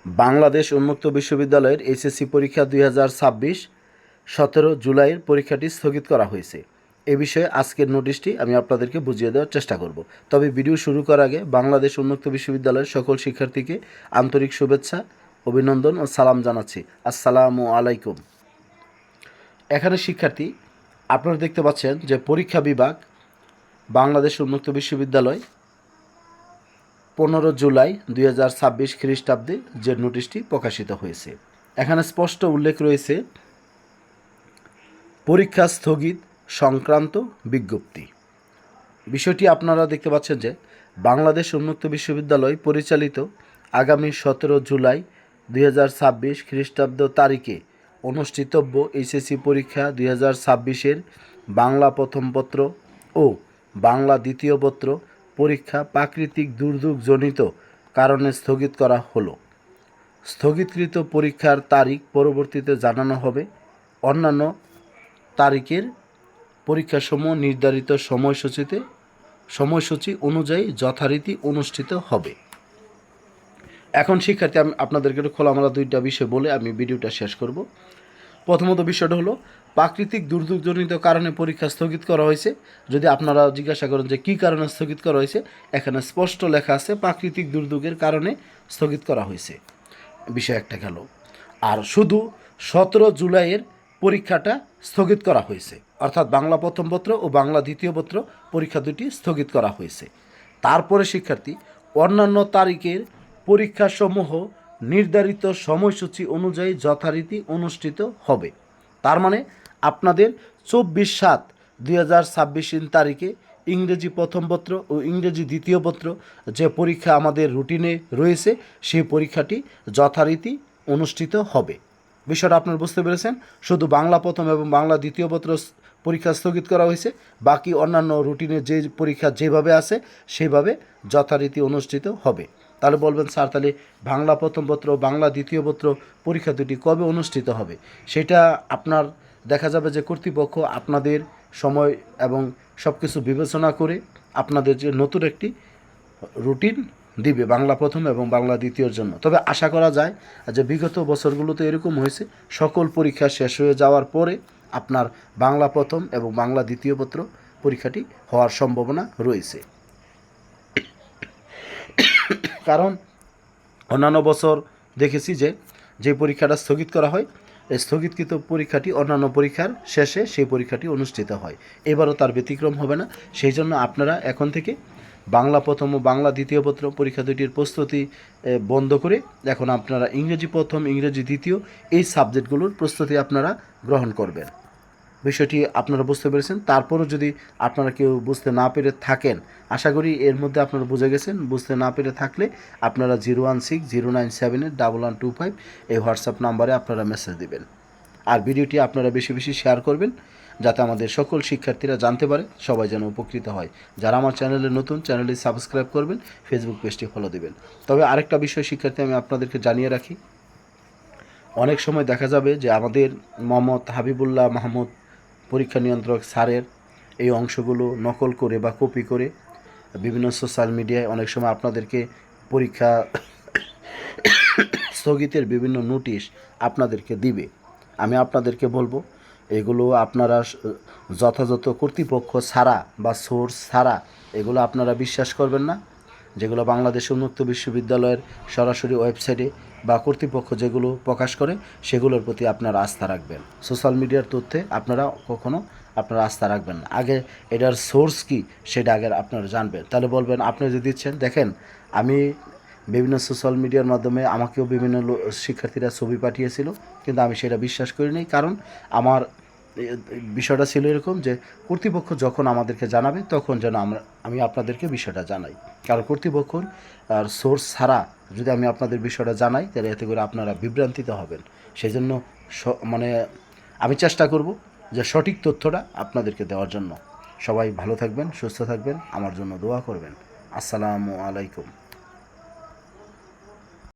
বাংলাদেশ উন্মুক্ত বিশ্ববিদ্যালয়ের এইচএসসি পরীক্ষা 2026 17 জুলাইয়ের পরীক্ষাটি স্থগিত করা হয়েছে। এ বিষয়ে আজকের নোটিশটি আমি আপনাদেরকে বুঝিয়ে দেওয়ার চেষ্টা করব। তবে ভিডিও শুরু করার আগে বাংলাদেশ উন্মুক্ত বিশ্ববিদ্যালয়ের সকল শিক্ষার্থীকে আন্তরিক শুভেচ্ছা, অভিনন্দন ও সালাম জানাচ্ছি। আসসালামু আলাইকুম। এখানে শিক্ষার্থী আপনারা দেখতে পাচ্ছেন যে পরীক্ষা বিভাগ বাংলাদেশ উন্মুক্ত বিশ্ববিদ্যালয় 15 জুলাই 2026 খ্রিস্টাব্দে যে নোটিশটি প্রকাশিত হয়েছে, এখানে স্পষ্ট উল্লেখ রয়েছে পরীক্ষা স্থগিত সংক্রান্ত বিজ্ঞপ্তি। বিষয়টি আপনারা দেখতে পাচ্ছেন যে বাংলাদেশ উন্মুক্ত বিশ্ববিদ্যালয় পরিচালিত আগামী 17 জুলাই 2026 খ্রিস্টাব্দ তারিখে অনুষ্ঠিতব্য এইচএসসি পরীক্ষা 2026-এর বাংলা প্রথম পত্র ও বাংলা দ্বিতীয় পত্র পরীক্ষা প্রাকৃতিক দুর্যোগজনিত কারণে স্থগিত করা হলো। স্থগিতকৃত পরীক্ষার তারিখ পরবর্তীতে জানানো হবে। অন্যান্য তারিখের পরীক্ষাসমূহ নির্ধারিত সময়সূচি অনুযায়ী যথারীতি অনুষ্ঠিত হবে। এখন শিক্ষার্থী আমি আপনাদেরকে খোলামেলা দুইটা বিষয় বলে আমি ভিডিওটা শেষ করব। প্রথমত বিষয়টা হলো প্রাকৃতিক দুর্যোগজনিত কারণে পরীক্ষা স্থগিত করা হয়েছে। যদি আপনারা জিজ্ঞাসা করেন যে কী কারণে স্থগিত করা হয়েছে, এখানে স্পষ্ট লেখা আছে প্রাকৃতিক দুর্যোগের কারণে স্থগিত করা হয়েছে। বিষয় একটা গেল। আর শুধু 17 জুলাইয়ের পরীক্ষাটা স্থগিত করা হয়েছে, অর্থাৎ বাংলা প্রথম পত্র ও বাংলা দ্বিতীয় পত্র পরীক্ষা দুটি স্থগিত করা হয়েছে। তারপরে শিক্ষার্থী অন্যান্য তারিখের পরীক্ষাসমূহ নির্ধারিত সময়সূচি অনুযায়ী যথারীতি অনুষ্ঠিত হবে। তার মানে আপনাদের 24/7/2026 তারিখে ইংরেজি প্রথম পত্র ও ইংরেজি দ্বিতীয় পত্র যে পরীক্ষা আমাদের রুটিনে রয়েছে, সেই পরীক্ষাটি যথারীতি অনুষ্ঠিত হবে। বিষয়টা আপনারা বুঝতে পেরেছেন। শুধু বাংলা প্রথম এবং বাংলা দ্বিতীয় পত্র পরীক্ষা স্থগিত করা হয়েছে, বাকি অন্যান্য রুটিনে যে পরীক্ষা যেভাবে আছে সেভাবে যথারীতি অনুষ্ঠিত হবে। তাহলে বলবেন স্যার, তাহলে বাংলা প্রথম পত্র বাংলা দ্বিতীয় পত্র পরীক্ষা দুটি কবে অনুষ্ঠিত হবে? সেটা আপনার দেখা যাবে যে কর্তৃপক্ষ আপনাদের সময় এবং সব কিছু বিবেচনা করে আপনাদের যে নতুন একটি রুটিন দিবে বাংলা প্রথম এবং বাংলা দ্বিতীয়র জন্য। তবে আশা করা যায় যে বিগত বছরগুলোতে এরকম হয়েছে, সকল পরীক্ষা শেষ হয়ে যাওয়ার পরে আপনার বাংলা প্রথম এবং বাংলা দ্বিতীয় পত্র পরীক্ষাটি হওয়ার সম্ভাবনা রয়েছে। কারণ অন্যান্য বছর দেখেছি যে পরীক্ষাটা স্থগিত করা হয়, এই স্থগিতকৃত পরীক্ষাটি অন্যান্য পরীক্ষার শেষে সেই পরীক্ষাটি অনুষ্ঠিত হয়। এবারও তার ব্যতিক্রম হবে না। সেই জন্য আপনারা এখন থেকে বাংলা প্রথম ও বাংলা দ্বিতীয় পত্র পরীক্ষা দুটির প্রস্তুতি বন্ধ করে এখন আপনারা ইংরেজি প্রথম ইংরেজি দ্বিতীয় এই সাবজেক্টগুলোর প্রস্তুতি আপনারা গ্রহণ করবেন। বিষয়টি আপনারা বুঝতে পেরেছেন। তারপরও যদি আপনারা কেউ বুঝতে না পেরে থাকেন, আশা করি এর মধ্যে আপনারা বুঝে গেছেন। বুঝতে না পেরে থাকলে আপনারা 016-097-1125 এই হোয়াটসঅ্যাপ নাম্বারে আপনারা মেসেজ দিবেন। আর ভিডিওটি আপনারা বেশি বেশি শেয়ার করবেন, যাতে আমাদের সকল শিক্ষার্থীরা জানতে পারে, সবাই যেন উপকৃত হয়। যারা আমার চ্যানেলে নতুন, চ্যানেলটি সাবস্ক্রাইব করবেন, ফেসবুক পেজটি ফলো দেবেন। তবে আরেকটা বিষয় শিক্ষার্থী আমি আপনাদেরকে জানিয়ে রাখি, অনেক সময় দেখা যাবে যে আমাদের মোহাম্মদ হাবিবুল্লাহ মাহমুদ পরীক্ষা নিয়ন্ত্রক স্যারের এই অংশগুলো নকল করে বা কপি করে বিভিন্ন সোশ্যাল মিডিয়ায় অনেক সময় আপনাদেরকে পরীক্ষা স্থগিতের বিভিন্ন নোটিশ আপনাদেরকে দিবে। আমি আপনাদেরকে বলবো, এগুলো আপনারা যথাযথ কর্তৃপক্ষ ছাড়া বা সোর্স ছাড়া এগুলো আপনারা বিশ্বাস করবেন না। যেগুলো বাংলাদেশ উন্মুক্ত বিশ্ববিদ্যালয়ের সরাসরি ওয়েবসাইটে বা কর্তৃপক্ষ যেগুলো প্রকাশ করে সেগুলোর প্রতি আপনারা আস্থা রাখবেন। সোশ্যাল মিডিয়ার তথ্যে আপনারা কখনো আপনারা আস্থা রাখবেন না। আগে এটার সোর্স কী সেটা আগে আপনারা জানবেন। তাহলে বলবেন আপনি যদি দিচ্ছেন, দেখেন আমি বিভিন্ন সোশ্যাল মিডিয়ার মাধ্যমে আমাকেও বিভিন্ন শিক্ষার্থীরা ছবি পাঠিয়েছিল, কিন্তু আমি সেটা বিশ্বাস করিনি। কারণ আমার বিষয়টা ছিল এরকম যে কর্তৃপক্ষ যখন আমাদেরকে জানাবে তখন যেন আমি আপনাদেরকে বিষয়টা জানাই। কারণ কর্তৃপক্ষ আর সোর্স ছাড়া যদি আমি আপনাদের বিষয়টা জানাই, তাহলে এতে করে আপনারা বিভ্রান্তিত হবেন। সেই জন্য মানে আমি চেষ্টা করব যে সঠিক তথ্যটা আপনাদেরকে দেওয়ার জন্য। সবাই ভালো থাকবেন, সুস্থ থাকবেন, আমার জন্য দোয়া করবেন। আসসালামু আলাইকুম।